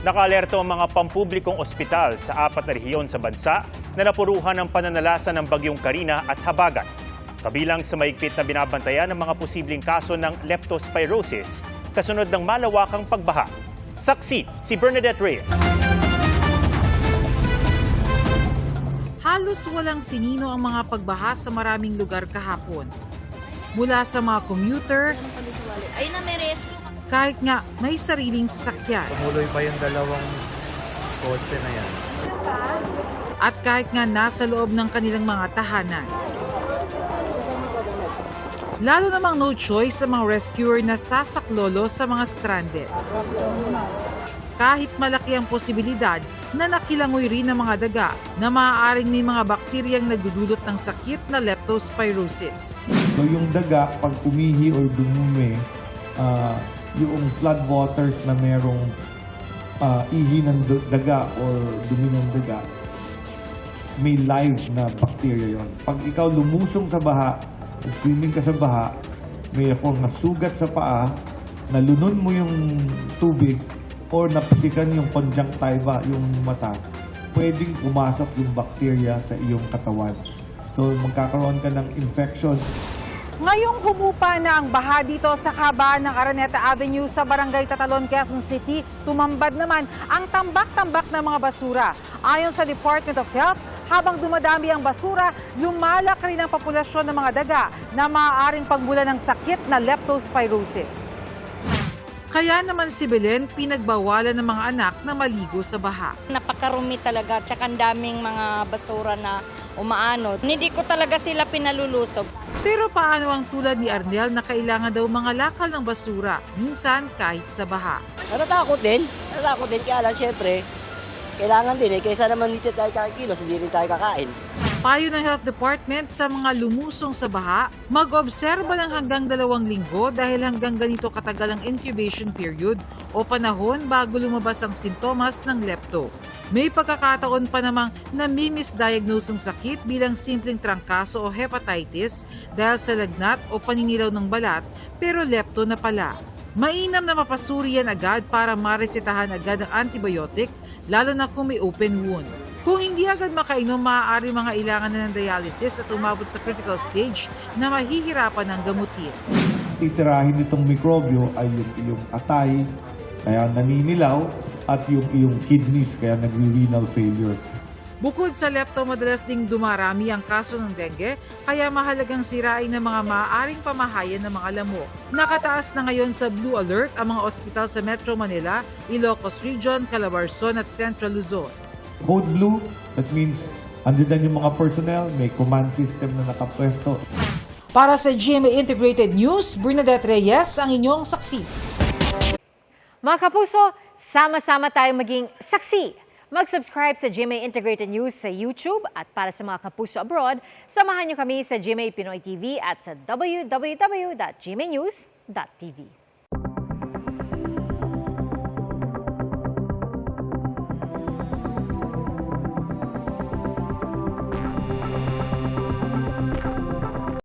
Nakaalerto ang mga pampublikong ospital sa 4 na rehiyon sa bansa na napuruhan ng pananalasa ng bagyong Karina at Habagat. Kabilang sa maigpit na binabantayan ng mga posibleng kaso ng leptospirosis kasunod ng malawakang pagbaha. Saksi si Bernadette Reyes. Halos walang sinino ang mga pagbaha sa maraming lugar kahapon. Mula sa mga commuter, Ayun na, may rescue. kahit nga may sariling sasakyan. Tumuloy pa yung dalawang kotse na yan. At kahit nga nasa loob ng kanilang mga tahanan. Lalo namang no choice sa mga rescuer na sasaklolo sa mga stranded. Kahit malaki ang posibilidad na nakilangoy rin ng mga daga na maaaring may mga bakteryang nagdudulot ng sakit na leptospirosis. So yung daga, pag umihi or dumumi, yung flood waters na merong ihi ng daga or dumi ng daga, may live na bacteria yon. Pag ikaw lumusong sa baha, swimming ka sa baha, may akong nasugat sa paa, nalunon mo yung tubig, or napisikan yung conjunctiva, yung mata, pwedeng pumasok yung bacteria sa iyong katawan. So magkakaroon ka ng infection. Ngayong humupa na ang baha dito sa kabaan ng Araneta Avenue sa Barangay Tatalon, Quezon City, tumambad naman ang tambak-tambak ng mga basura. Ayon sa Department of Health, habang dumadami ang basura, lumalak rin ang populasyon ng mga daga na maaaring pagmula ng sakit na leptospirosis. Kaya naman si Belen pinagbawalan ng mga anak na maligo sa baha. Napakarumi talaga, tsaka ang daming mga basura na umaano. Hindi ko talaga sila pinalulusob. Pero paano ang tulad ni Arnel na kailangan daw mga lakal ng basura, minsan kahit sa baha? Natatakot din, kaya lang syempre, kailangan din kaysa naman dito tayo kakikilos, hindi rin tayo kakain. Payo ng Health Department sa mga lumusong sa baha, mag-obserba ng hanggang 2 linggo dahil hanggang ganito katagal ang incubation period o panahon bago lumabas ang sintomas ng lepto. May pagkakataon pa namang nami-misdiagnose ang sakit bilang simpleng trangkaso o hepatitis dahil sa lagnat o paninilaw ng balat pero lepto na pala. Mainam na mapasuri yan agad para maresetahan agad ang antibiotic lalo na kung may open wound. Kung hindi agad makainom, maaari mga ilangan na ng dialysis at umabot sa critical stage na mahihirapan ng gamutin. Titirahin itong mikrobyo ay yung iyong atay, kaya naninilaw, at yung iyong kidneys, kaya nagre-renal failure. Bukod sa lepto, madalas ding dumarami ang kaso ng dengue, kaya mahalagang sirain ng mga maaaring pamahayan ng mga lamok. Nakataas na ngayon sa Blue Alert ang mga ospital sa Metro Manila, Ilocos Region, Calabarzon at Central Luzon. Code Blue, that means andyan yung mga personnel, may command system na nakapwesto. Para sa GMA Integrated News, Bernadette Reyes ang inyong saksi. Mga kapuso, sama-sama tayong maging saksi. Mag-subscribe sa GMA Integrated News sa YouTube at para sa mga kapuso abroad, samahan niyo kami sa GMA Pinoy TV at sa www.gmanews.tv.